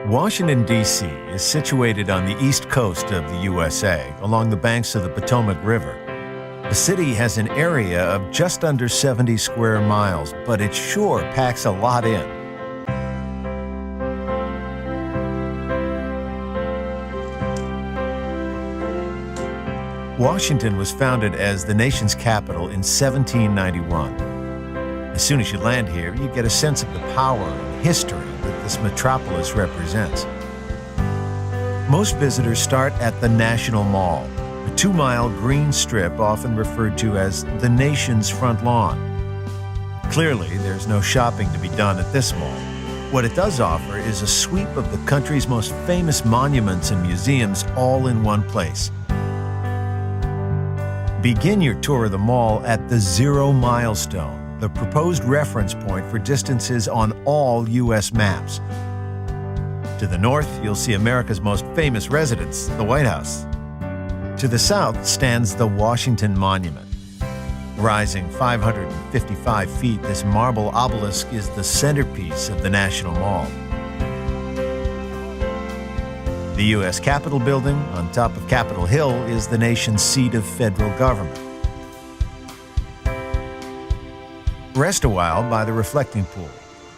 Washington, D.C. is situated on the east coast of the USA, along the banks of the Potomac River. The city has an area of just under 70 square miles, but it sure packs a lot in. Washington was founded as the nation's capital in 1791. As soon as you land here, you get a sense of the power and history that this metropolis represents. Most visitors start at the National Mall, a 2-mile green strip often referred to as the nation's front lawn. Clearly, there's no shopping to be done at this mall. What it does offer is a sweep of the country's most famous monuments and museums all in one place. Begin your tour of the mall at the Zero Milestone, the proposed reference point for distances on all U.S. maps. To the north, you'll see America's most famous residence, the White House. To the south stands the Washington Monument. Rising 555 feet, this marble obelisk is the centerpiece of the National Mall. The U.S. Capitol Building, on top of Capitol Hill, is the nation's seat of federal government. Rest a while by the reflecting pool.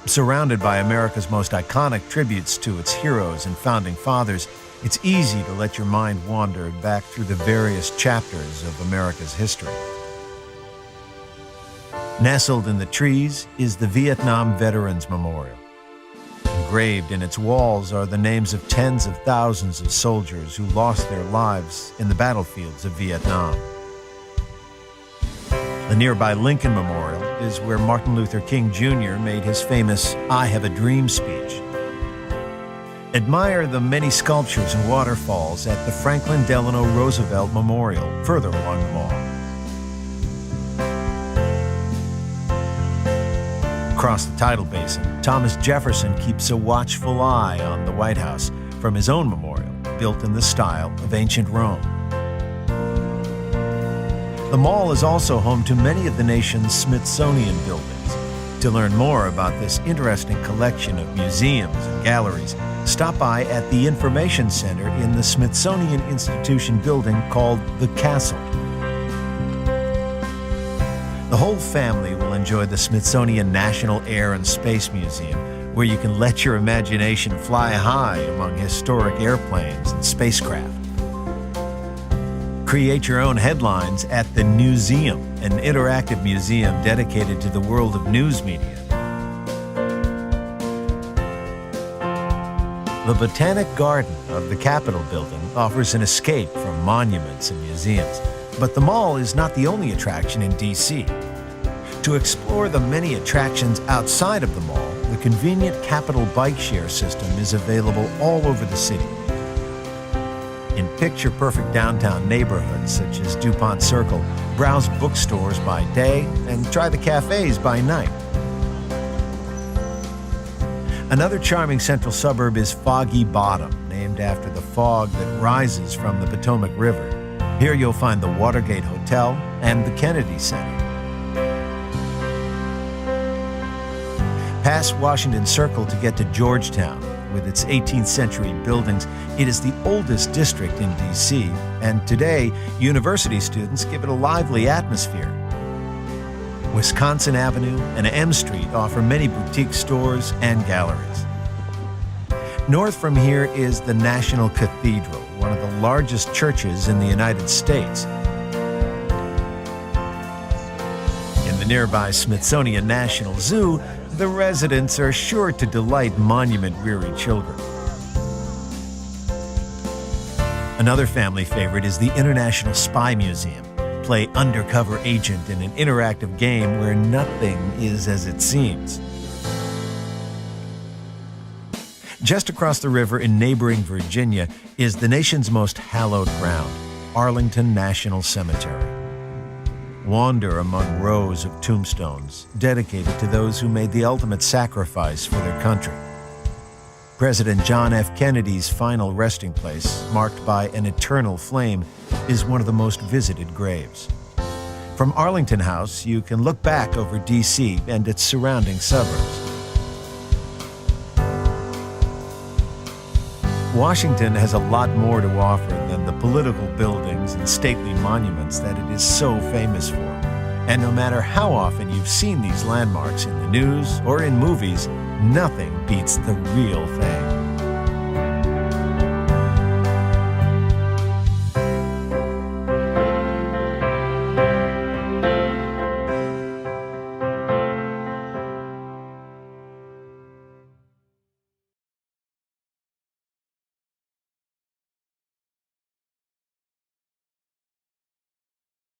Surrounded by America's most iconic tributes to its heroes and founding fathers, it's easy to let your mind wander back through the various chapters of America's history. Nestled in the trees is the Vietnam Veterans Memorial. Engraved in its walls are the names of tens of thousands of soldiers who lost their lives in the battlefields of Vietnam. The nearby Lincoln Memorial is where Martin Luther King Jr. made his famous "I Have a Dream" speech. Admire the many sculptures and waterfalls at the Franklin Delano Roosevelt Memorial, further along the mall. Across the tidal basin, Thomas Jefferson keeps a watchful eye on the White House from his own memorial, built in the style of ancient Rome. The mall is also home to many of the nation's Smithsonian buildings. To learn more about this interesting collection of museums and galleries, stop by at the Information Center in the Smithsonian Institution building called the Castle. The whole family will enjoy the Smithsonian National Air and Space Museum, where you can let your imagination fly high among historic airplanes and spacecraft. Create your own headlines at the Newseum, an interactive museum dedicated to the world of news media. The Botanic Garden of the Capitol Building offers an escape from monuments and museums, but the mall is not the only attraction in D.C. To explore the many attractions outside of the mall, the convenient Capitol bike share system is available all over the city. In picture-perfect downtown neighborhoods such as DuPont Circle, browse bookstores by day and try the cafes by night. Another charming central suburb is Foggy Bottom, named after the fog that rises from the Potomac River. Here you'll find the Watergate Hotel and the Kennedy Center. Pass Washington Circle to get to Georgetown. With its 18th century buildings, it is the oldest district in D.C., and today, university students give it a lively atmosphere. Wisconsin Avenue and M Street offer many boutique stores and galleries. North from here is the National Cathedral, one of the largest churches in the United States. In the nearby Smithsonian National Zoo, the residents are sure to delight monument-weary children. Another family favorite is the International Spy Museum. Play undercover agent in an interactive game where nothing is as it seems. Just across the river in neighboring Virginia is the nation's most hallowed ground, Arlington National Cemetery. Wander among rows of tombstones dedicated to those who made the ultimate sacrifice for their country. President John F. Kennedy's final resting place, marked by an eternal flame, is one of the most visited graves. From Arlington House, you can look back over D.C. and its surrounding suburbs. Washington has a lot more to offer than the political buildings and stately monuments that it is so famous for. And no matter how often you've seen these landmarks in the news or in movies, nothing beats the real thing.